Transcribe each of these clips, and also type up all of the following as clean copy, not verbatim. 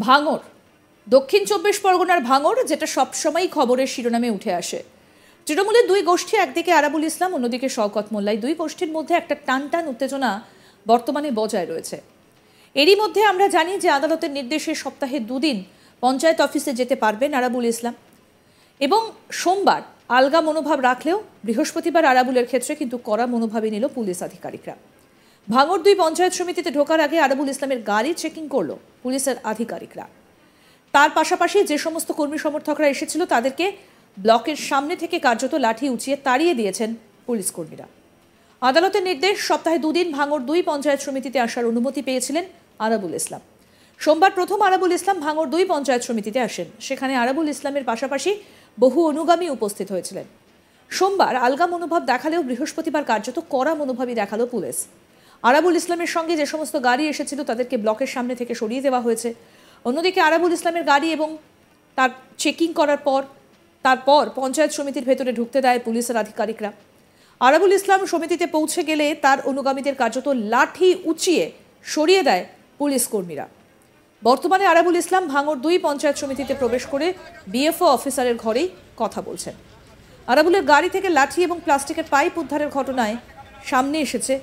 ভাঙড়, দক্ষিণ চব্বিশ পরগনার ভাঙড়, যেটা সবসময়ই খবরের শিরোনামে উঠে আসে। তৃণমূলের দুই গোষ্ঠী, একদিকে আরাবুল ইসলাম, অন্যদিকে শওকত মোল্লা। দুই গোষ্ঠীর মধ্যে একটা টানটান উত্তেজনা বর্তমানে বজায় রয়েছে। এরই মধ্যে আমরা জানি যে আদালতের নির্দেশে সপ্তাহে 2 দিন পঞ্চায়েত অফিসে যেতে পারবেন আরাবুল ইসলাম, এবং সোমবার আলগা মনোভাব রাখলেও বৃহস্পতিবার আরাবুলের ক্ষেত্রে কিন্তু কড়া মনোভাবে নিল পুলিশ আধিকারিকরা। ভাঙড় 2 পঞ্চায়েত সমিতিতে ঢোকার আগে আরাবুল ইসলামের গাড়ি চেকিং করল পুলিশের আধিকারিকরা। তার পাশাপাশি যে সমস্ত কর্মী সমর্থকরা এসেছিল তাদেরকে ব্লকের সামনে থেকে কার্যত লাঠি উঁচিয়ে তাড়িয়ে দিয়েছেন পুলিশ কর্মীরা। আদালতের নির্দেশ, সপ্তাহে 2 দিন ভাঙড় 2 পঞ্চায়েত সমিতিতে আসার অনুমতি পেয়েছিলেন আরাবুল ইসলাম। সোমবার প্রথম আরাবুল ইসলাম ভাঙড় 2 পঞ্চায়েত সমিতিতে আসেন। সেখানে আরাবুল ইসলামের পাশাপাশি বহু অনুগামী উপস্থিত হয়েছিলেন। সোমবার আলগা মনোভাব দেখালেও বৃহস্পতিবার কার্যত কড়া মনোভাবই দেখালো পুলিশ। আরাবুল ইসলামের সঙ্গে যে সমস্ত গাড়ি এসেছিল তাদেরকে ব্লকের সামনে থেকে সরিয়ে দেওয়া হয়েছে। অন্যদিকে আরাবুল ইসলামের গাড়ি এবং তার চেকিং করার তারপর পঞ্চায়েত সমিতির ভেতরে ঢুকতে দেয় পুলিশের আধিকারিকরা। আরাবুল ইসলাম সমিতিতে পৌঁছে গেলে তার অনুগামীদের কার্যত লাঠি উঁচিয়ে সরিয়ে দেয় পুলিশ কর্মীরা। বর্তমানে আরাবুল ইসলাম ভাঙড় 2 পঞ্চায়েত সমিতিতে প্রবেশ করে বিএফও অফিসারের ঘরেই কথা বলছেন। আরাবুলের গাড়ি থেকে লাঠি এবং প্লাস্টিকের পাইপ উদ্ধারের ঘটনায় সামনে এসেছে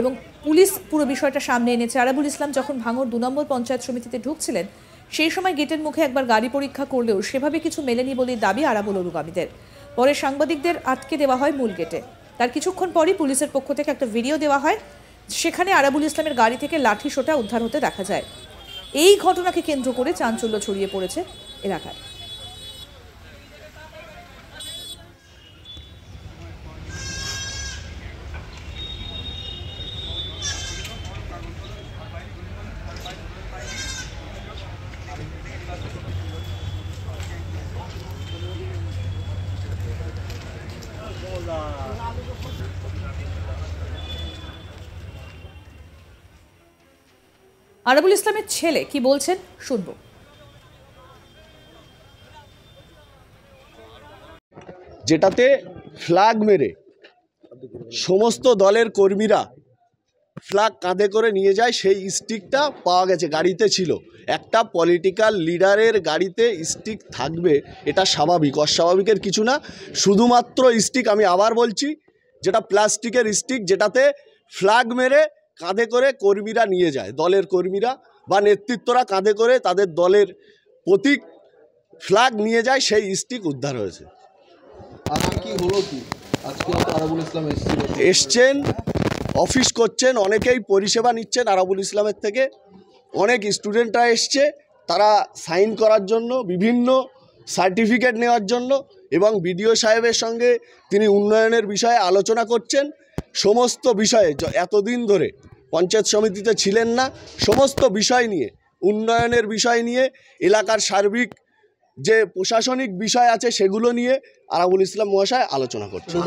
এবং পুলিশ পুরো বিষয়টা সামনে এনেছে। আরাবুল ইসলাম যখন ভাঙড় 2 নম্বর পঞ্চায়েত সমিতিতে ঢুকছিলেন সেই সময় গেটের মুখে একবার গাড়ি পরীক্ষা করলেও সেভাবে কিছু মেলেনি বলে দাবি আরাবুল অনুগামীদের। পরে সাংবাদিকদের আটকে দেওয়া হয় মূল গেটে। তার কিছুক্ষণ পরই পুলিশের পক্ষ থেকে একটা ভিডিও দেওয়া হয়, সেখানে আরাবুল ইসলামের গাড়ি থেকে লাঠি সোঁটা উদ্ধার হতে দেখা যায়। এই ঘটনাকে কেন্দ্র করে চাঞ্চল্য ছড়িয়ে পড়েছে এলাকায়। আরাবুল ইসলামের ছেলে কি বলছেন শুনবো। যেটাতে ফ্ল্যাগ মেরে সমস্ত দলের কর্মীরা ফ্ল্যাগ কাঁধে করে নিয়ে যায়, সেই স্টিকটা পাওয়া গেছে, গাড়িতে ছিল। একটা পলিটিক্যাল লিডারের গাড়িতে স্টিক থাকবে, এটা স্বাভাবিক, অস্বাভাবিকের কিছু না। শুধুমাত্র স্টিক, আমি আবার বলছি, যেটা প্লাস্টিকের স্টিক, যেটাতে ফ্ল্যাগ মেরে কাঁধে করে কর্মীরা নিয়ে যায়, দলের কর্মীরা বা নেতৃত্বরা কাঁধে করে তাদের দলের প্রতীক ফ্ল্যাগ নিয়ে যায়, সেই স্টিক উদ্ধার হয়েছে। আজকে কি হলো, কি আজকে আরাবুল ইসলাম এসছেন, অফিস করছেন, অনেকেই পরিষেবা নিচ্ছেন আরাবুল ইসলামের থেকে। অনেক স্টুডেন্টরা এসছে তারা সাইন করার জন্য, বিভিন্ন সার্টিফিকেট নেওয়ার জন্য, এবং বিডিও সাহেবের সঙ্গে তিনি উন্নয়নের বিষয়ে আলোচনা করছেন। সমস্ত বিষয়ে, এতদিন ধরে পঞ্চায়েত সমিতিতে ছিলেন না, সমস্ত বিষয় নিয়ে, উন্নয়নের বিষয় নিয়ে, এলাকার সার্বিক যে প্রশাসনিক বিষয় আছে সেগুলো নিয়ে আরাবুল ইসলাম মহাশয় আলোচনা করছেন।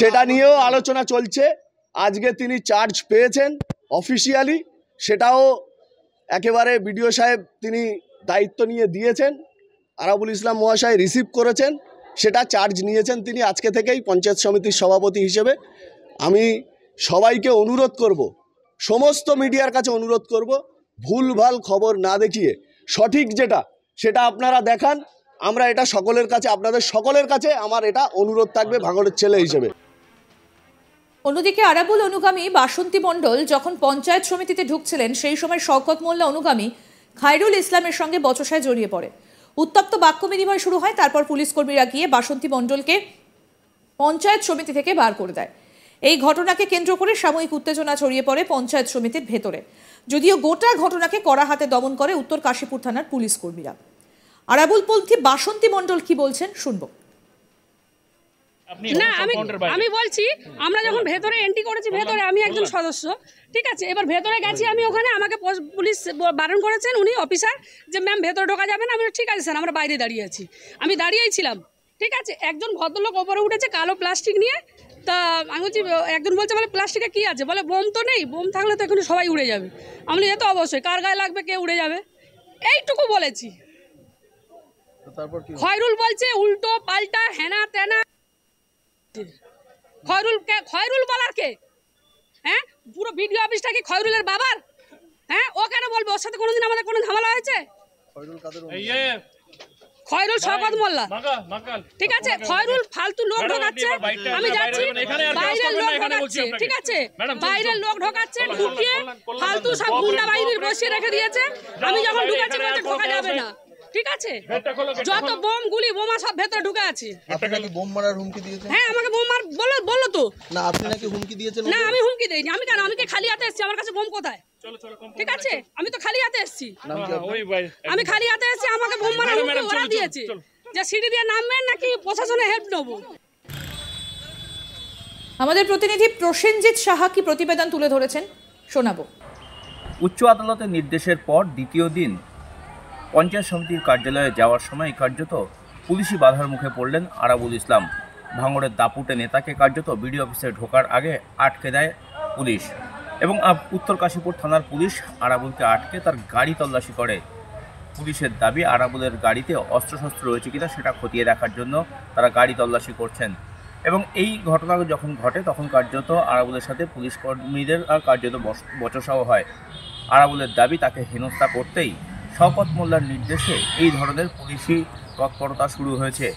সেটা নিয়েও আলোচনা চলছে। আজকে তিনি চার্জ পেয়েছেন অফিসিয়ালি, সেটাও একেবারে বিডিও সাহেব তিনি দায়িত্ব নিয়ে দিয়েছেন, আরাবুল ইসলাম মহাশয় রিসিভ করেছেন, সেটা চার্জ নিয়েছেন তিনি আজকে থেকেই পঞ্চায়েত সমিতির সভাপতি হিসেবে। আমি সবাইকে অনুরোধ করব, সমস্ত মিডিয়ার কাছে অনুরোধ করব, ভুলভাল খবর না দেখিয়ে সঠিক যেটা সেটা আপনারা দেখান। আমরা এটা সকলের কাছে, আপনাদের সকলের কাছে আমার এটা অনুরোধ থাকবে ভাঙড়ের ছেলে হিসেবে। অন্যদিকে আরাবুল অনুগামী বাসন্তী মণ্ডল যখন পঞ্চায়েত সমিতিতে ঢুকছিলেন সেই সময় শওকত মোল্লা অনুগামী খায়রুল ইসলামের সঙ্গে বচসায় জড়িয়ে পড়ে। উত্তপ্ত বাক্য বিনিময় শুরু হয়। তারপর পুলিশ কর্মীরা গিয়ে বাসন্তী মণ্ডলকে পঞ্চায়েত সমিতি থেকে বার করে দেয়। এই ঘটনাকে কেন্দ্র করে সাময়িক উত্তেজনা ছড়িয়ে পড়ে পঞ্চায়েত সমিতির ভেতরে, যদিও গোটা ঘটনাকে কড়া হাতে দমন করে উত্তর কাশীপুর থানার পুলিশ কর্মীরা। আরাবুলপন্থী বাসন্তী মণ্ডল কি বলছেন শুনবো। না, আমি বলছি, আমরা যখন ভেতরে এন্ট্রি করেছি, ভেতরে আমি একজন সদস্য, ঠিক আছে, এবার ভেতরে গেছি আমি, ওখানে আমাকে পুলিশ বারণ করেছেন উনি অফিসার, যে ম্যাম ভেতরে ঢোকা যাবে না। আমি ঠিক আছে স্যার, আমরা বাইরে দাঁড়িয়ে আছি। আমি দাঁড়িয়েই ছিলাম, ঠিক আছে। একজন ভদ্রলোক ওপরে উঠেছে কালো প্লাস্টিক নিয়ে। তা আমি বলছি, একজন বলছে বলে প্লাস্টিকে কী আছে, বলে বোম তো নেই, বোম থাকলে তো এখানে সবাই উড়ে যাবে। আমি বলি, এ তো অবশ্যই, কার গায়ে লাগবে, কে উড়ে যাবে, এইটুকু বলেছি। খয়রুল বলছে উল্টো পাল্টা হেনা তেনা। খয়রুল বলার কে? হ্যাঁ, পুরো ভিডিও অফিসটা কি খয়রুলের বাবার? হ্যাঁ, ও কেন বলবো? ওর সাথে কোনোদিন আমাদের কোনো ঝামেলা হয়েছে? খয়রুল শওকত মোল্লা, ঠিক আছে। খয়রুল ফালতু লোক ঢোকাচ্ছে, আমি যাচ্ছি বাইরের লোক ঢোকাচ্ছে, ঠিক আছে, বাইরের লোক ঢোকাচ্ছে, ঢুকিয়ে ফালতু সব গুন্ডা বাহিনীর বসিয়ে রেখে দিয়েছে। আমি যখন ঢুকাচ্ছি বলছে ঢোকা যাবে না, ঠিক আছে। যত বোম গুলি বোমা সব ভেতরে ঢুকে আছে। আপনাকে বোম মারার হুমকি দিয়েছে? হ্যাঁ, আমাকে বোম মার বললো তো। না, আপনি নাকি হুমকি দিয়েছেন? না, আমি হুমকি দেইনি। আমি কেন? আমি কি খালি হাতে এসেছি? আমার কাছে বোম কোথায়? ঠিক আছে, আমি তো খালি হাতে এসেছি। আমি খালি হাতে এসেছি, আমাকে বোম মারার হুমকি ওরা দিয়েছে যে সিঁড়ি দিয়ে নামবেন নাকি প্রশাসনের হেল্প নেবো। আমাদের প্রতিনিধি প্রসেনজিৎ সাহা কি প্রতিবেদন তুলে ধরেছেন শোনাবো। উচ্চ আদালতের নির্দেশের পর দ্বিতীয় দিন পঞ্চায়েত সমিতির কার্যালয়ে যাওয়ার সময় কার্যত পুলিশি বাধার মুখে পড়লেন আরাবুল ইসলাম। ভাঙড়ের দাপুটে নেতাকে কার্যত বিডিও অফিসে ঢোকার আগে আটকে দেয় পুলিশ এবং উত্তর কাশীপুর থানার পুলিশ আরাবুলকে আটকে তার গাড়ি তল্লাশি করে। পুলিশের দাবি আরাবুলের গাড়িতে অস্ত্রশস্ত্র রয়েছে কিনা সেটা খতিয়ে দেখার জন্য তারা গাড়ি তল্লাশি করছেন এবং এই ঘটনা যখন ঘটে তখন কার্যত আরাবুলের সাথে পুলিশ কর্মীদের কার্যত বচসাও হয়। আরাবুলের দাবি তাকে হেনস্থা করতেই শওকত মোল্লার নির্দেশে এই ধরনের পুলিশি তৎপরতা শুরু হয়েছে।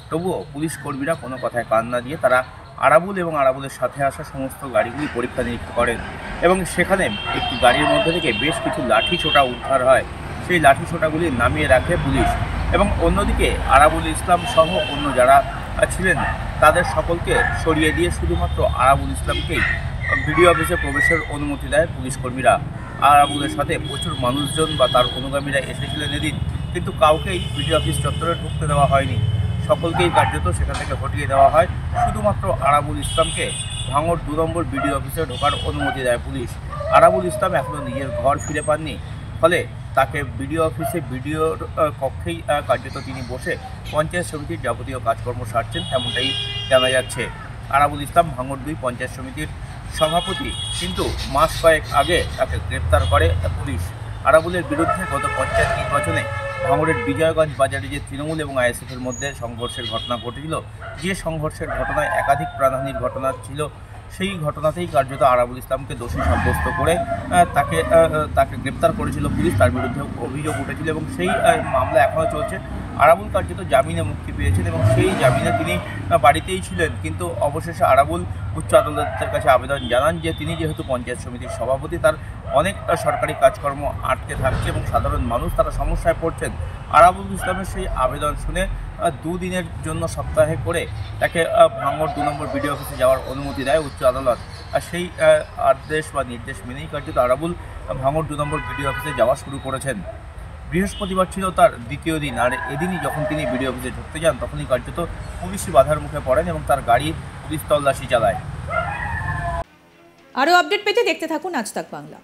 তবুও পুলিশ কর্মীরা কোনো কথায় কান না দিয়ে তারা আরাবুল এবং আরাবুলের সাথে আসা সমস্ত গাড়িগুলি পরীক্ষা নিরীক্ষা করেন এবং সেখানে একটি গাড়ির মধ্যে থেকে বেশ কিছু লাঠি ছোটা উদ্ধার হয়। সেই লাঠি ছোটাগুলি নামিয়ে রাখে পুলিশ এবং অন্যদিকে আরাবুল ইসলাম সহ অন্য যারা ছিলেন তাদের সকলকে সরিয়ে দিয়ে শুধুমাত্র আরাবুল ইসলামকেই বিডিও অফিসে প্রবেশের অনুমতি দেয় পুলিশ কর্মীরা। আরাবুলের সাথে প্রচুর মানুষজন বা তার অনুগামীরা এসেছিলেন এদিন, কিন্তু কাউকেই বিডিও অফিস চত্বরে ঢুকতে দেওয়া হয়নি। সকলকেই কার্যত সেখান থেকে হটিয়ে দেওয়া হয়। শুধুমাত্র আরাবুল ইসলামকে ভাঙড় 2 নম্বর বিডিও অফিসে ঢোকার অনুমতি দেয় পুলিশ। আরাবুল ইসলাম এখনও নিজের ঘর ফিরে পাননি, ফলে তাকে বিডিও অফিসে বিডিওর কক্ষেই কার্যত তিনি বসে পঞ্চায়েত সমিতির যাবতীয় কাজকর্ম সারছেন, এমনটাই জানা যাচ্ছে। আরাবুল ইসলাম ভাঙড় 2 পঞ্চায়েত সমিতির সভাপতি, কিন্তু মাস কয়েক আগে তাকে গ্রেপ্তার করে পুলিশ। আরাবুলের বিরুদ্ধে গত পঞ্চায়েত নির্বাচনে ভাঙড়ের বিজয়গঞ্জ বাজারে যে তৃণমূল এবং আইএসএফের মধ্যে সংঘর্ষের ঘটনা ঘটেছিল, যে সংঘর্ষের ঘটনায় একাধিক প্রাণহানির ঘটনা ছিল, সেই ঘটনাতেই কার্যত আরাবুল ইসলামকে দোষী সাব্যস্ত করে তাকে গ্রেপ্তার করেছিল পুলিশ। তার বিরুদ্ধে অভিযোগ উঠেছিল এবং সেই মামলা এখনও চলছে। আরাবুল কার্যত জামিনে মুক্তি পেয়েছেন এবং সেই জামিনে তিনি বাড়িতেই ছিলেন, কিন্তু অবশেষে আরাবুল উচ্চ আদালতের কাছে আবেদন জানান যে তিনি যেহেতু পঞ্চায়েত সমিতির সভাপতি, তার অনেক সরকারি কাজকর্ম আটকে থাকছে এবং সাধারণ মানুষ তারা সমস্যায় পড়ছেন। আরাবুল ইসলামের সেই আবেদন শুনে 2 দিনের জন্য সপ্তাহে করে তাকে ভাঙড় 2 নম্বর বিডিও অফিসে যাওয়ার অনুমতি দেয় উচ্চ আদালত। আর সেই আদেশ বা নির্দেশ মেনেই কার্যত আরাবুল ভাঙড় 2 নম্বর বিডিও অফিসে যাওয়া শুরু করেছেন। বৃহস্পতিবার ছিল তার দ্বিতীয় দিন, আর এদিনই যখন তিনি বিডিও অফিসে ঢুকতে যান তখনই কার্যত পুলিশি বাধার মুখে পড়েন এবং তার গাড়ি পুলিশ তল্লাশি চালায়। আরও আপডেট পেতে দেখতে থাকুন আজ তাক বাংলা।